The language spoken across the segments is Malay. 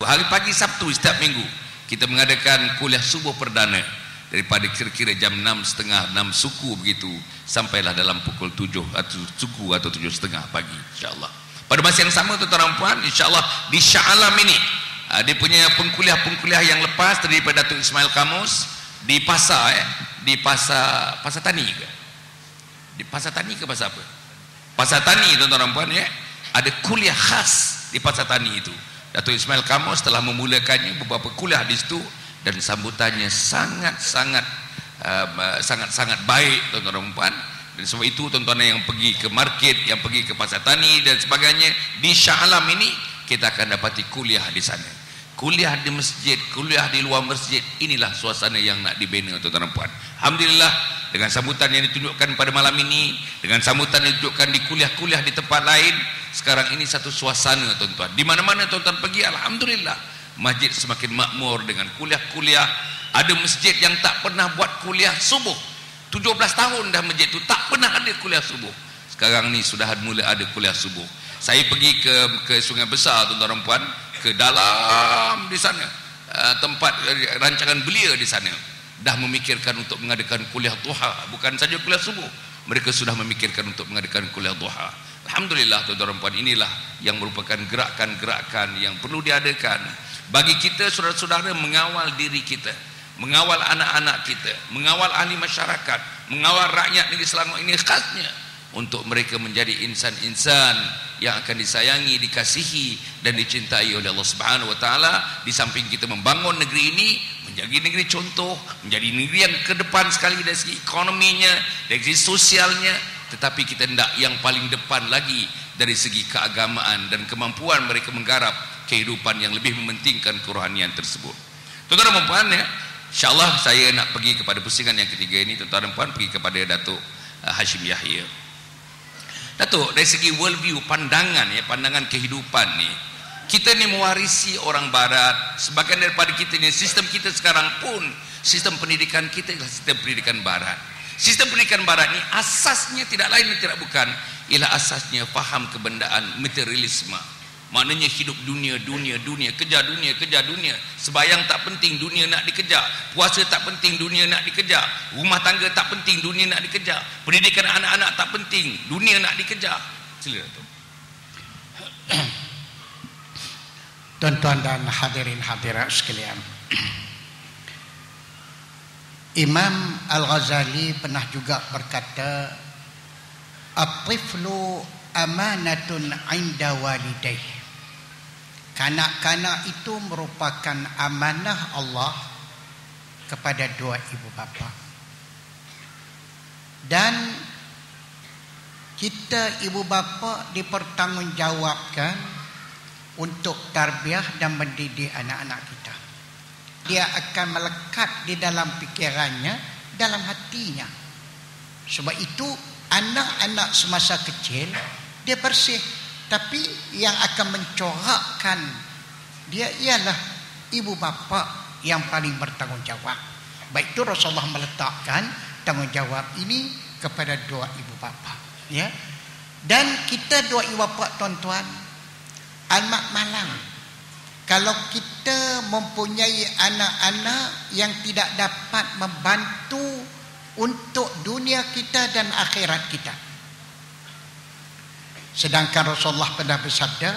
Hari pagi Sabtu setiap minggu kita mengadakan kuliah subuh perdana daripada kira-kira jam 6.30 6 suku begitu sampailah dalam pukul 7 atau suku atau 7.30 pagi insyaallah. Pada masa yang sama tuan-tuan dan puan, insyaallah di Shah Alam ini dia punya pengkuliah-pengkuliah yang lepas daripada Datuk Ismail Kamus di pasar di pasar tani ke? Di pasar tani ke pasar apa? Pasar tani tuan-tuan dan puan ada kuliah khas di pasar tani itu. Datuk Ismail Kamus telah memulakannya beberapa kuliah di situ dan sambutannya sangat-sangat baik tuan-tuan dan puan. Dan sebab itu tuan-tuan yang pergi ke market, yang pergi ke pasar tani dan sebagainya di Shah Alam ini kita akan dapati kuliah di sana. Kuliah di masjid, kuliah di luar masjid, inilah suasana yang nak dibina tuan-tuan dan puan. Alhamdulillah dengan sambutan yang ditunjukkan pada malam ini, dengan sambutan yang ditunjukkan di kuliah-kuliah di tempat lain, sekarang ini satu suasana tuan-tuan. Di mana-mana tuan-tuan pergi, alhamdulillah, masjid semakin makmur dengan kuliah-kuliah. Ada masjid yang tak pernah buat kuliah subuh. 17 tahun dah masjid itu tak pernah ada kuliah subuh. Sekarang ni sudah mula ada kuliah subuh. Saya pergi ke Sungai Besar tuan-tuan dan puan, ke dalam di sana, tempat rancangan belia di sana dah memikirkan untuk mengadakan kuliah duha, bukan saja kuliah subuh. Mereka sudah memikirkan untuk mengadakan kuliah duha. Alhamdulillah tuan-tuan dan puan, inilah yang merupakan gerakan-gerakan yang perlu diadakan bagi kita saudara-saudara mengawal diri kita, mengawal anak-anak kita, mengawal ahli masyarakat, mengawal rakyat negeri Selangor ini khasnya untuk mereka menjadi insan-insan yang akan disayangi, dikasihi dan dicintai oleh Allah Subhanahu wa taala. Di samping kita membangun negeri ini menjadi negeri contoh, menjadi negeri yang ke depan sekali dari segi ekonominya, dari segi sosialnya, tetapi kita hendak yang paling depan lagi dari segi keagamaan dan kemampuan mereka menggarap kehidupan yang lebih mementingkan kerohanian tersebut. Tuan-tuan dan puan, insyaallah saya nak pergi kepada pusingan yang ketiga ini. Tuan-tuan dan puan, pergi kepada Datuk Hashim Yahya. Datuk, dari segi world view, pandangan pandangan kehidupan ni, kita ni mewarisi orang barat. Sebagian daripada kita ni, sistem kita sekarang pun, sistem pendidikan kita adalah sistem pendidikan barat. Sistem pendidikan barat ni asasnya tidak lain dan tidak bukan ialah asasnya faham kebendaan materialisme. Maknanya hidup dunia, kejar dunia. Sembahyang tak penting, dunia nak dikejar. Puasa tak penting, dunia nak dikejar. Rumah tangga tak penting, dunia nak dikejar. Pendidikan anak-anak tak penting, dunia nak dikejar. Sila tu. Tuan-tuan dan hadirin hadirat sekalian, Imam Al-Ghazali pernah juga berkata, at-tiflu amanatun 'inda walidayhi. Kanak-kanak itu merupakan amanah Allah kepada dua ibu bapa. Dan kita ibu bapa dipertanggungjawabkan untuk tarbiyah dan mendidik anak-anak kita. Dia akan melekat di dalam pikirannya, dalam hatinya. Sebab itu anak-anak semasa kecil dia bersih, tapi yang akan mencorakkan dia ialah ibu bapa yang paling bertanggungjawab. Baik itu Rasulullah meletakkan tanggungjawab ini kepada dua ibu bapa, ya. Dan kita dua ibu bapa tuan-tuan, amat malang kalau kita mempunyai anak-anak yang tidak dapat membantu untuk dunia kita dan akhirat kita. Sedangkan Rasulullah pernah bersabda,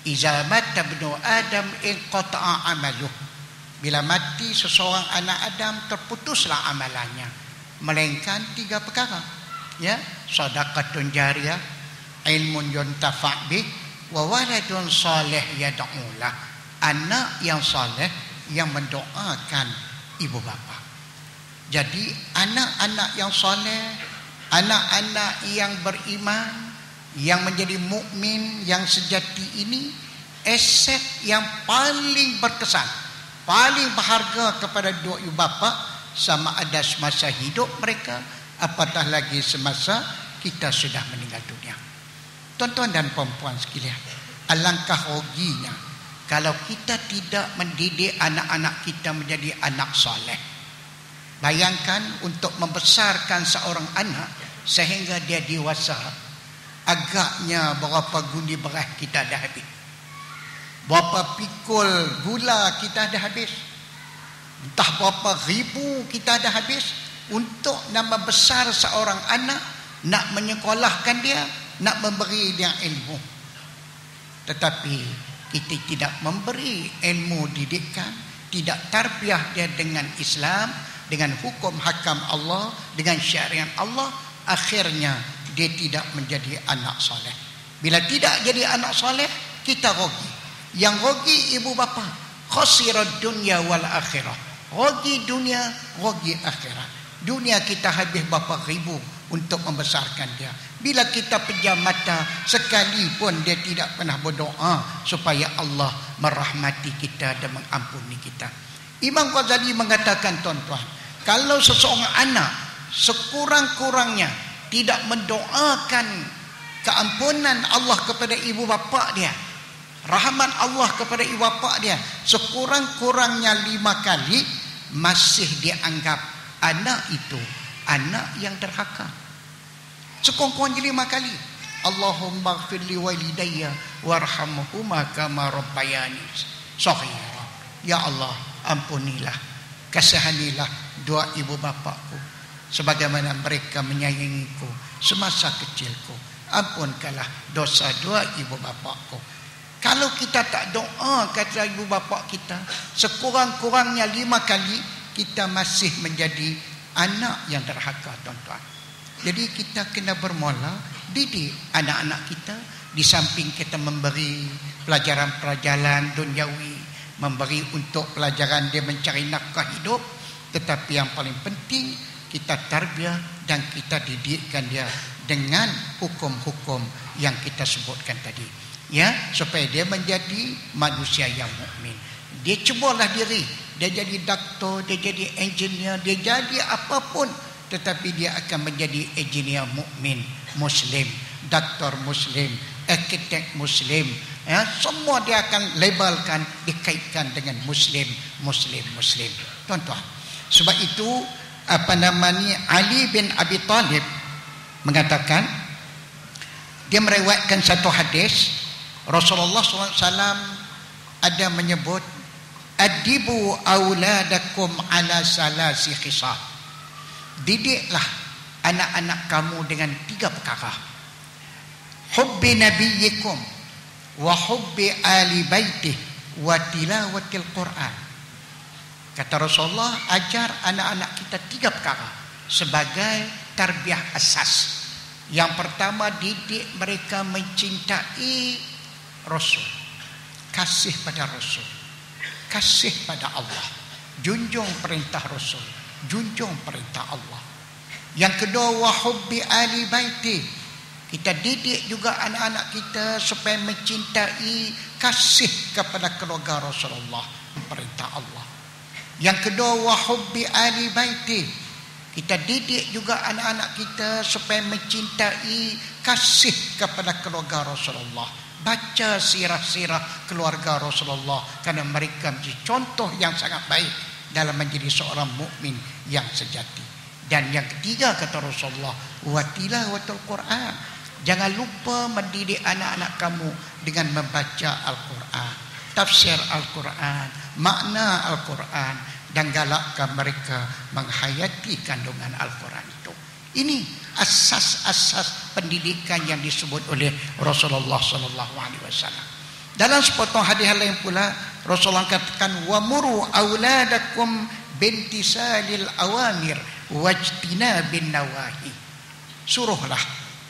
"Iza mata ibnu Adam inqata'a amaluh." Bila mati seseorang anak Adam, terputuslah amalannya, melainkan tiga perkara, ya, sedekahun jariyah, ilmun yuntafa' bih, wa waladun salih yad'u lah. Anak yang saleh yang mendoakan ibu bapa. Jadi anak-anak yang saleh, anak-anak yang beriman, yang menjadi mukmin yang sejati ini, aset yang paling berkesan, paling berharga kepada dua ibu bapa, sama ada semasa hidup mereka, apatah lagi semasa kita sudah meninggal dunia. Tuan-tuan dan puan-puan sekalian, alangkah ruginya kalau kita tidak mendidik anak-anak kita menjadi anak soleh. Bayangkan untuk membesarkan seorang anak sehingga dia dewasa, agaknya berapa gundi beras kita dah habis. berapa pikul gula kita dah habis, entah berapa ribu kita dah habis untuk nak membesar seorang anak, nak menyekolahkan dia, nak memberi dia ilmu. Tetapi kita tidak memberi ilmu didikan, tidak tarbiyah dia dengan Islam, dengan hukum hakam Allah, dengan syariat Allah, akhirnya dia tidak menjadi anak soleh. Bila tidak jadi anak soleh, kita rugi. Yang rugi ibu bapa. Khasirad dunya wal akhirah. Rugi dunia, rugi akhirat. Dunia kita habis berapa ribu untuk membesarkan dia. Bila kita pejam mata, sekalipun dia tidak pernah berdoa supaya Allah merahmati kita dan mengampuni kita. Imam Ghazali mengatakan, tuan-tuan, kalau seseorang anak sekurang-kurangnya tidak mendoakan keampunan Allah kepada ibu bapa dia, rahmat Allah kepada ibu bapa dia, sekurang-kurangnya 5 kali, masih dianggap anak itu anak yang derhaka. Sekurang-kurangnya 5 kali. Allahumma ighfir li walidayya warhamhuma kama rabbayani shaghira. Ya Allah, ampunilah, kasihanilah dua ibu bapakku sebagaimana mereka menyayangiku semasa kecilku. Ampunkanlah dosa dua ibu bapakku. Kalau kita tak doa kata ibu bapa kita, sekurang-kurangnya 5 kali, kita masih menjadi anak yang derhaka, tuan-tuan. Jadi kita kena bermula didik anak-anak kita. Di samping kita memberi pelajaran-pelajaran duniawi, memberi untuk pelajaran dia mencari nafkah hidup, tetapi yang paling penting kita tarbiyah dan kita didikkan dia dengan hukum-hukum yang kita sebutkan tadi, ya, supaya dia menjadi manusia yang mukmin. Dia cubalah diri, dia jadi doktor, dia jadi engineer, dia jadi apapun, tetapi dia akan menjadi engineer mukmin, muslim, doktor muslim, arkitek muslim, ya, semua dia akan labelkan, dikaitkan dengan muslim. Tuan-tuan, sebab itu Ali bin Abi Talib mengatakan, dia meriwayatkan satu hadis, Rasulullah SAW ada menyebut, adibu auladakum ala salasi khisal. Didiklah anak-anak kamu dengan 3 perkara. Hubbi nabiyyikum wa hubbi ali baitih wa tilawatil Quran. Kata Rasulullah, ajar anak-anak kita 3 perkara sebagai tarbiyah asas. Yang pertama, didik mereka mencintai Rasul, kasih pada Rasul, kasih pada Allah, junjung perintah Rasul, junjung perintah Allah. Yang kedua, wa hubbi ali baiti. Kita didik juga anak-anak kita supaya mencintai, kasih kepada keluarga Rasulullah, perintah Allah. Yang kedua, wa hubbi ali baiti. Kita didik juga anak-anak kita supaya mencintai, kasih kepada keluarga Rasulullah. Baca sirah-sirah keluarga Rasulullah, kerana mereka menjadi contoh yang sangat baik dalam menjadi seorang mukmin yang sejati. Dan yang ketiga, kata Rasulullah, wa tilawatul Quran. Jangan lupa mendidik anak-anak kamu dengan membaca Al-Quran, tafsir Al-Quran, makna Al-Quran, dan galakkan mereka menghayati kandungan Al-Quran itu. Ini asas-asas pendidikan yang disebut oleh Rasulullah SAW. Dalam sepotong hadis lain pula, Rasulullah katakan, wa muru auladakum bintisalil awamir wajtinabin nawahi. Suruhlah,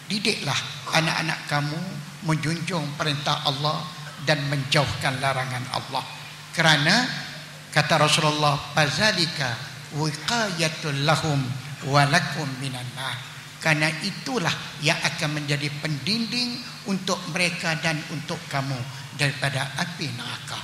didiklah anak-anak kamu menjunjung perintah Allah dan menjauhkan larangan Allah. Kerana kata Rasulullah, fazalika wiqayatul lahum walakum minan nar. Karena itulah yang akan menjadi pendinding untuk mereka dan untuk kamu daripada api neraka.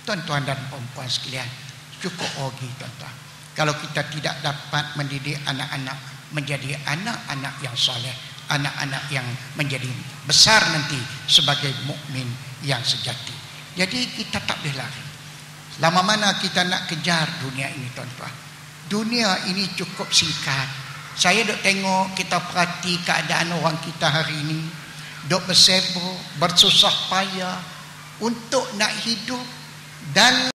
Tuan-tuan dan puan-puan sekalian, cukup rugi, tuan-tuan, kalau kita tidak dapat mendidik anak-anak menjadi anak-anak yang soleh, anak-anak yang menjadi besar nanti sebagai mukmin yang sejati. Jadi kita tak boleh lari. Lama mana kita nak kejar dunia ini, tuan-tuan? Dunia ini cukup singkat. Saya duk tengok, kita perhati keadaan orang kita hari ini, duk bersibuk, bersusah payah, untuk nak hidup dalam